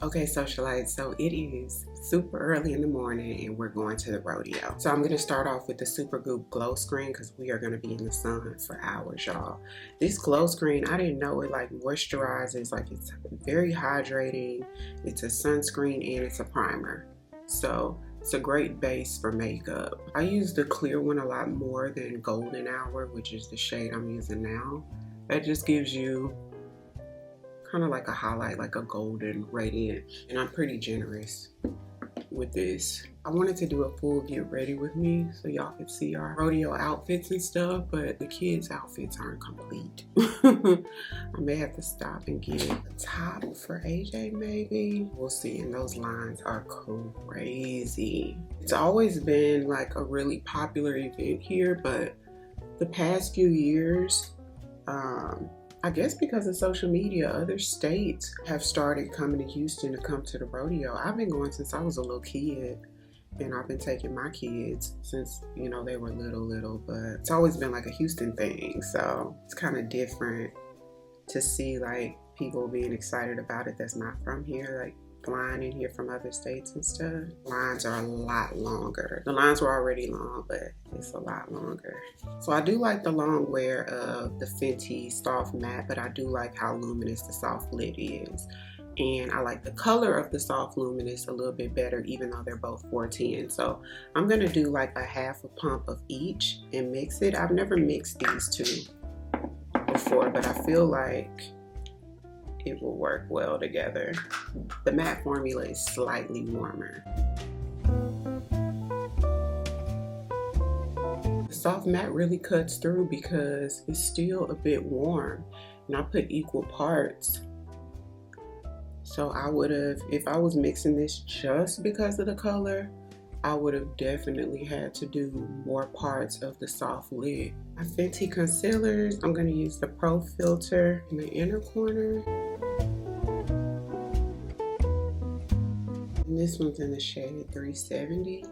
Okay, socialites, so it is super early in the morning and we're going to the rodeo. So I'm going to start off with the Super Goop Glow Screen because we are going to be in the sun for hours, y'all. This glow screen, I didn't know it like moisturizes, like it's very hydrating. It's a sunscreen and it's a primer. So it's a great base for makeup. I use the clear one a lot more than Golden Hour, which is the shade I'm using now. That just gives you kind of like a highlight, like a golden radiant, and I'm pretty generous with this. I wanted to do a full get ready with me so y'all could see our rodeo outfits and stuff, but the kids' outfits aren't complete. I may have to stop and get a top for AJ maybe. We'll see, and those lines are crazy. It's always been like a really popular event here, but the past few years, I guess because of social media, other states have started coming to Houston to come to the rodeo. I've been going since I was a little kid, and I've been taking my kids since, you know, they were little, but it's always been like a Houston thing. So it's kind of different to see like people being excited about it that's not from here, like flying in here from other states and stuff. Lines are a lot longer. The lines were already long, but it's a lot longer. So I do like the long wear of the Fenty Soft Matte, but I do like how luminous the Soft Lit is. And I like the color of the Soft Luminous a little bit better, even though they're both 410. So I'm gonna do like a half a pump of each and mix it. I've never mixed these two before, but I feel like it will work well together. The matte formula is slightly warmer. The soft matte really cuts through because it's still a bit warm, and I put equal parts. So I would have, if I was mixing this just because of the color, I would have definitely had to do more parts of the Soft Lit. My Fenty concealers, I'm gonna use the Pro Filter in the inner corner. And this one's in the shade 370.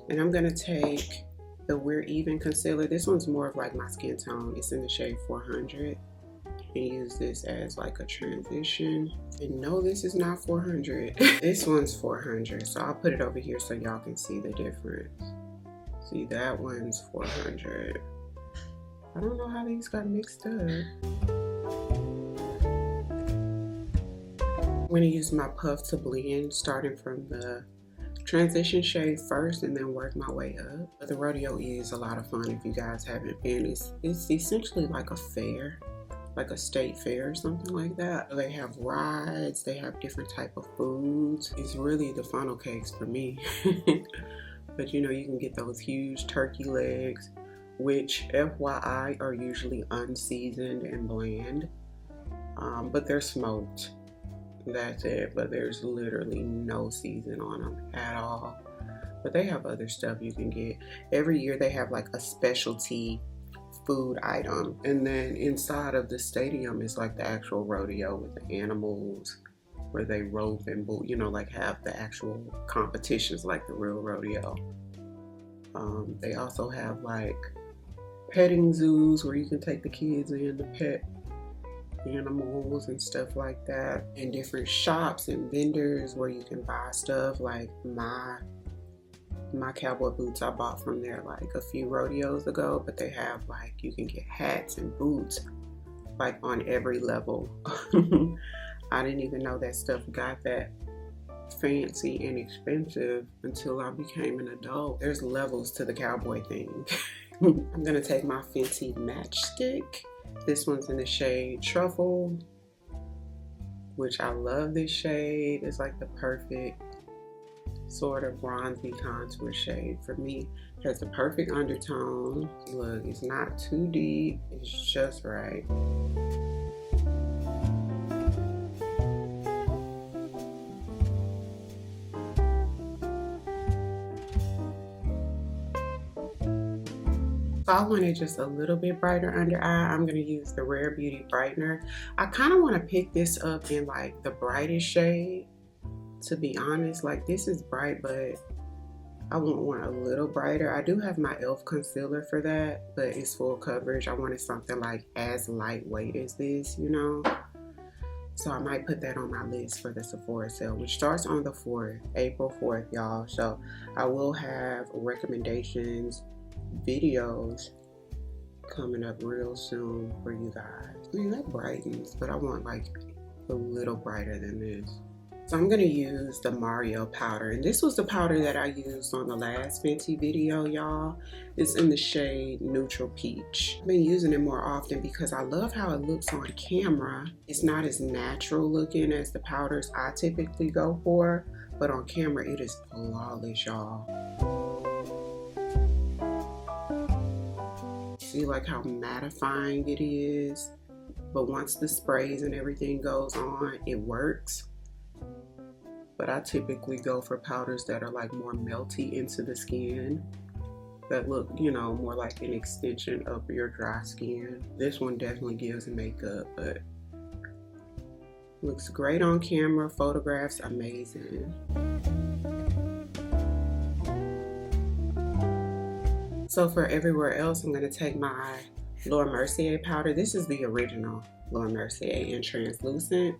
And I'm gonna take the We're Even concealer. This one's more of like my skin tone. It's in the shade 400. And use this as like a transition. And no, this is not 400. This one's 400. So I'll put it over here so y'all can see the difference. See, that one's 400. I don't know how these got mixed up. I'm gonna use my puff to blend, starting from the transition shade first and then work my way up. But the rodeo is a lot of fun if you guys haven't been. It's essentially like a fair, like a state fair or something like that. They have rides, they have different type of foods. It's really the funnel cakes for me. But you know, you can get those huge turkey legs, which FYI are usually unseasoned and bland, but they're smoked. That's it, but there's literally no season on them at all. But they have other stuff you can get. Every year they have like a specialty food item, and then inside of the stadium is like the actual rodeo with the animals where they rope and you know, like have the actual competitions like the real rodeo. They also have like petting zoos where you can take the kids in to pet animals and stuff like that, and different shops and vendors where you can buy stuff. Like my cowboy boots I bought from there like a few rodeos ago, but they have like, you can get hats and boots like on every level. I didn't even know that stuff got that fancy and expensive until I became an adult. There's levels to the cowboy thing. I'm gonna take my Fenty Matchstick. This one's in the shade Truffle, which I love this shade. It's like the perfect sort of bronzy contour shade for me. It has the perfect undertone. Look, it's not too deep, it's just right. If I wanted just a little bit brighter under eye, I'm going to use the Rare Beauty Brightener. I kind of want to pick this up in like the brightest shade, to be honest. Like, this is bright, but I want a little brighter. I do have my e.l.f. concealer for that, but it's full coverage. I wanted something like as lightweight as this, you know. So I might put that on my list for the Sephora sale, which starts on the 4th, April 4th, y'all. So I will have recommendations, videos coming up real soon for you guys. I mean, that brightens, but I want like a little brighter than this. So I'm gonna use the Mario powder, and this was the powder that I used on the last Fenty video, y'all. It's in the shade Neutral Peach. I've been using it more often because I love how it looks on camera. It's not as natural looking as the powders I typically go for, but on camera it is flawless, y'all. See like how mattifying it is, but once the sprays and everything goes on, it works. But I typically go for powders that are like more melty into the skin, that look, you know, more like an extension of your dry skin. This one definitely gives makeup, but looks great on camera. Photographs amazing. So for everywhere else, I'm gonna take my Laura Mercier powder. This is the original Laura Mercier in translucent,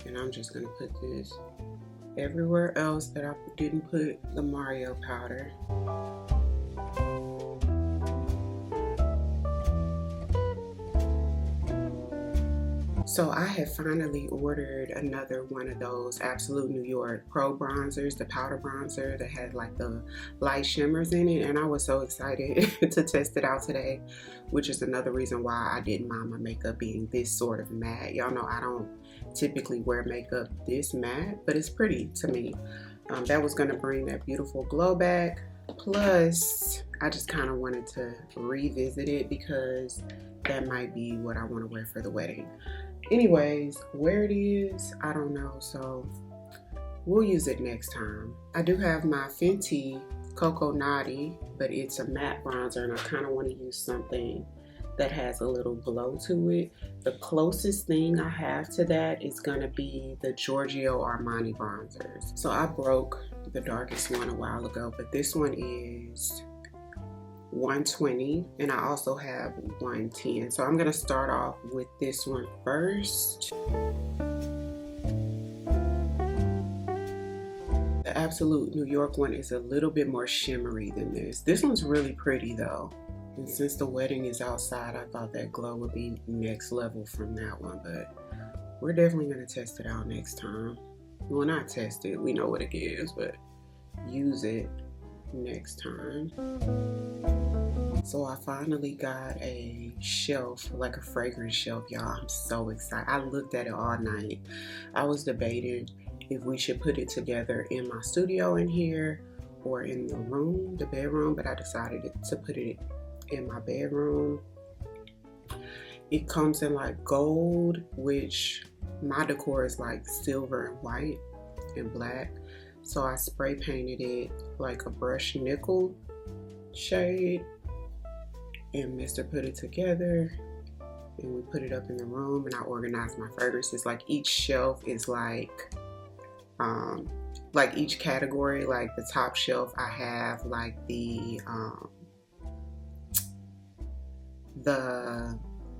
and I'm just gonna put this everywhere else that I didn't put the Mario powder. So I have finally ordered another one of those Absolute New York Pro bronzers, the powder bronzer that has like the light shimmers in it, and I was so excited to test it out today, which is another reason why I didn't mind my makeup being this sort of matte. Y'all know I don't typically wear makeup this matte, but it's pretty to me. That was gonna bring that beautiful glow back. Plus, I just kind of wanted to revisit it because that might be what I want to wear for the wedding. Anyways, where it is, I don't know, so we'll use it next time. I do have my Fenty Coco Naughty, but it's a matte bronzer, and I kind of want to use something that has a little glow to it. The closest thing I have to that is gonna be the Giorgio Armani bronzers. So I broke the darkest one a while ago, but this one is 120, and I also have 110. So I'm gonna start off with this one first. The Absolute New York one is a little bit more shimmery than this. This one's really pretty though. And since the wedding is outside, I thought that glow would be next level from that one, but we're definitely gonna test it out next time. Well, not test it, we know what it gives, but use it next time. So I finally got a shelf, like a fragrance shelf, y'all. I'm so excited. I looked at it all night. I was debating if we should put it together in my studio in here or in the room, the bedroom, but I decided to put it in my bedroom. It comes in like gold, which my decor is like silver and white and black. So I spray painted it like a brushed nickel shade, and Mr. put it together, and we put it up in the room, and I organized my fragrances. Like each shelf is like each category. Like the top shelf I have like the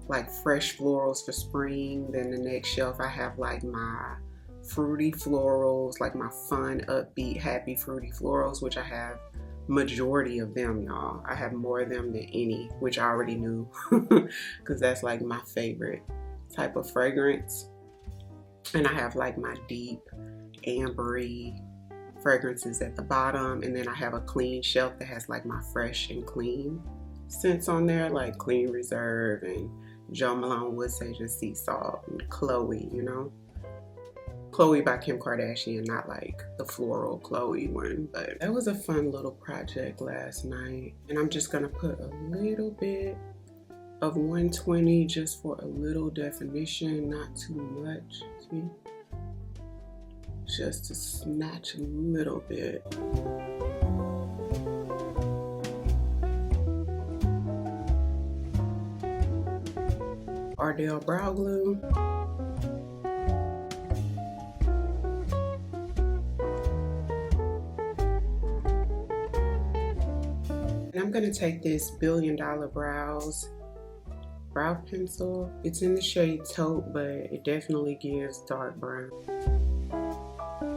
like fresh florals for spring. Then the next shelf I have like my fruity florals, like my fun, upbeat, happy fruity florals, which I have majority of them, y'all. I have more of them than any, which I already knew because that's like my favorite type of fragrance. And I have like my deep ambery fragrances at the bottom, and then I have a clean shelf that has like my fresh and clean scents on there, like Clean Reserve and Jo Malone Wood Sage and Sea Salt and Chloe, you know. Chloe by Kim Kardashian, not like the floral Chloe one, but that was a fun little project last night. And I'm just gonna put a little bit of 120 just for a little definition, not too much, see? Just to snatch a little bit. Ariell Brow Glue. And I'm gonna take this Billion Dollar Brows brow pencil. It's in the shade Taupe, but it definitely gives dark brown.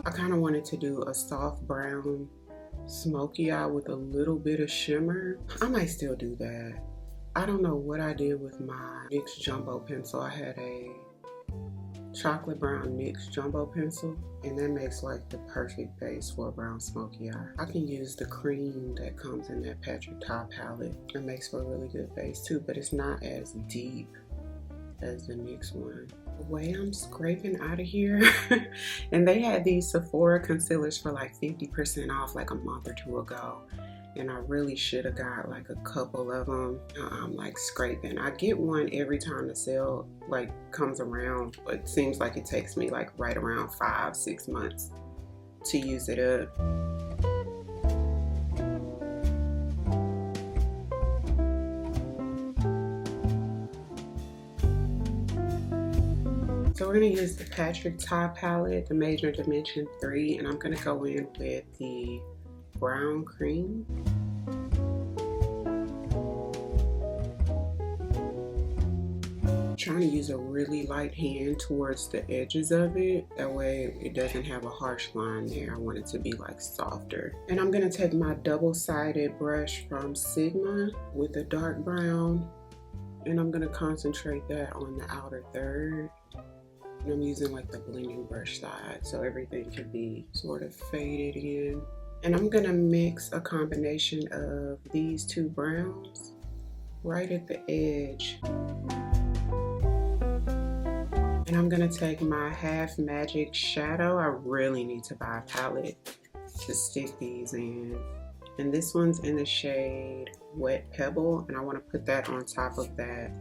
I kind of wanted to do a soft brown smoky eye with a little bit of shimmer. I might still do that. I don't know what I did with my NYX jumbo pencil. I had a chocolate brown NYX jumbo pencil, and that makes like the perfect base for a brown smoky eye. I can use the cream that comes in that Patrick Ta palette. It makes for a really good base too, but it's not as deep as the NYX one. The way I'm scraping out of here, and they had these Sephora concealers for like 50% off like a month or two ago. And I really should have got like a couple of them. I'm like scraping. I get one every time the sale like comes around, but it seems like it takes me like right around 5-6 months to use it up. So we're gonna use the Patrick Ta palette, the Major Dimension 3, and I'm gonna go in with the brown cream. I'm trying to use a really light hand towards the edges of it. That way it doesn't have a harsh line there. I want it to be like softer. And I'm gonna take my double-sided brush from Sigma with a dark brown, and I'm gonna concentrate that on the outer third. And I'm using like the blending brush side so everything can be sort of faded in. And I'm gonna mix a combination of these two browns right at the edge. And I'm gonna take my Half Magic shadow. I really need to buy a palette to stick these in. And this one's in the shade Wet Pebble, and I wanna put that on top of that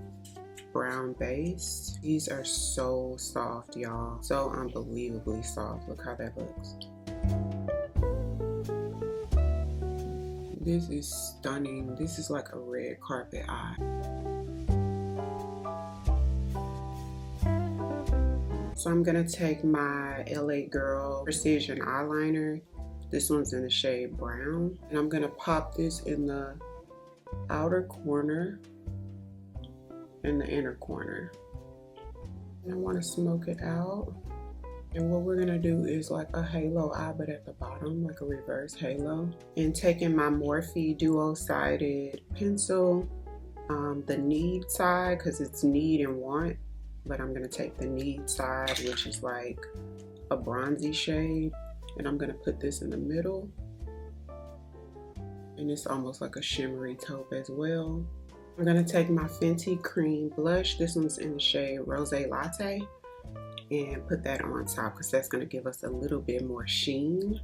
brown base. These are so soft, y'all. So unbelievably soft. Look how that looks. This is stunning. This is like a red carpet eye. So I'm gonna take my LA Girl Precision eyeliner. This one's in the shade brown. And I'm gonna pop this in the outer corner and the inner corner. And I wanna smoke it out. And what we're gonna do is like a halo eye, but at the bottom, like a reverse halo. And taking my Morphe dual-sided pencil, the need side, because it's need and want, but I'm gonna take the need side, which is like a bronzy shade, and I'm gonna put this in the middle. And it's almost like a shimmery taupe as well. I'm gonna take my Fenty Cream blush. This one's in the shade Rose Latte, and put that on top because that's going to give us a little bit more sheen.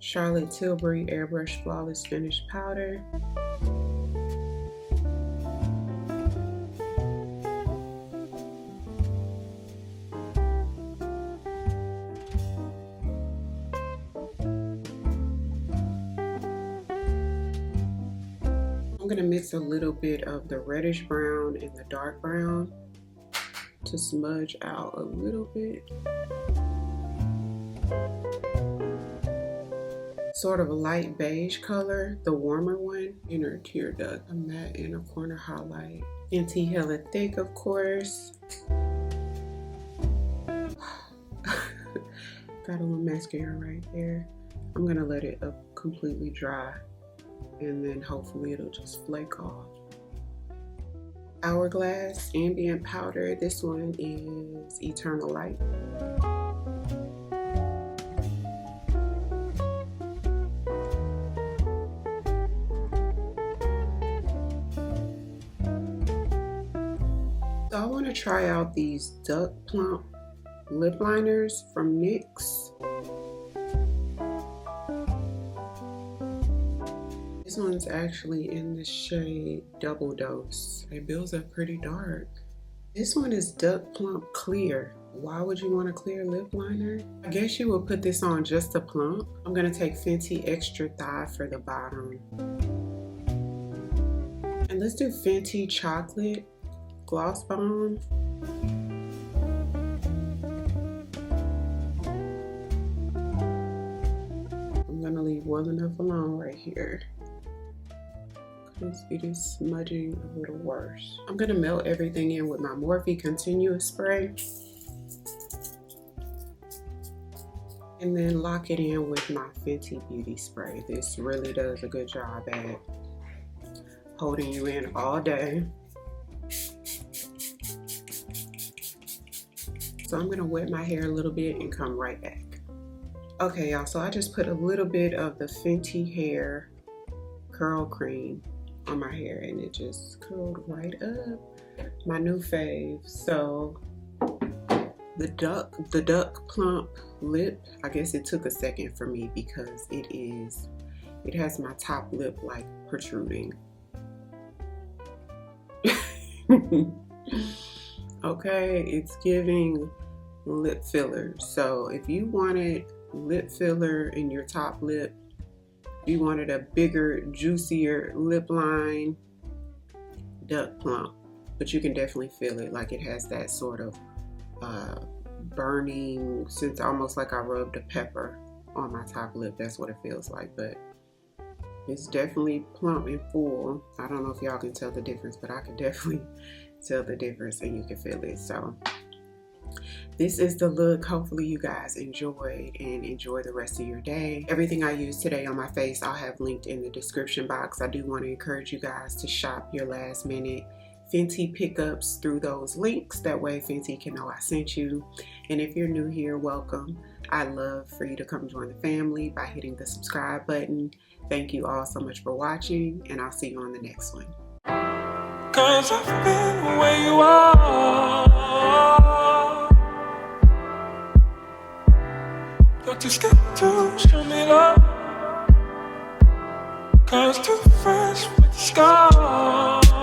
Charlotte Tilbury Airbrush Flawless Finish Powder. I'm gonna mix a little bit of the reddish brown and the dark brown to smudge out a little bit. Sort of a light beige color, the warmer one, inner tear duct, a matte inner corner highlight. Fenty Hella Thick, of course. Got a little mascara right there. I'm gonna let it up completely dry, and then hopefully it'll just flake off. Hourglass Ambient Powder. This one is Eternal Light. So I want to try out these Duck Plump lip liners from NYX. This one's actually in the shade Double Dose. It builds up pretty dark. This one is Duck Plump Clear. Why would you want a clear lip liner? I guess you would put this on just to plump. I'm gonna take Fenty Extra Thigh for the bottom. And let's do Fenty Chocolate Gloss Bomb. I'm gonna leave well enough alone right here because it is smudging a little worse. I'm gonna melt everything in with my Morphe Continuous Spray. And then lock it in with my Fenty Beauty Spray. This really does a good job at holding you in all day. So I'm gonna wet my hair a little bit and come right back. Okay, y'all, so I just put a little bit of the Fenty Hair Curl Cream on my hair and it just curled right up. My new fave. So the duck plump lip, I guess it took a second for me because it has my top lip like protruding. Okay, it's giving lip filler. So if you wanted lip filler in your top lip, you wanted a bigger, juicier lip line, duck plump, but you can definitely feel it. Like it has that sort of burning, since almost like I rubbed a pepper on my top lip. That's what it feels like, but it's definitely plump and full. I don't know if y'all can tell the difference, but I can definitely tell the difference and you can feel it. So this is the look. Hopefully you guys enjoyed and enjoy the rest of your day. Everything I used today on my face I'll have linked in the description box. I do want to encourage you guys to shop your last minute Fenty pickups through those links. That way Fenty can know I sent you. And if you're new here, welcome. I'd love for you to come join the family by hitting the subscribe button. Thank you all so much for watching, and I'll see you on the next one. 'Cause I've been where you are. Got to step to show me love. 'Cause too fresh with the scars.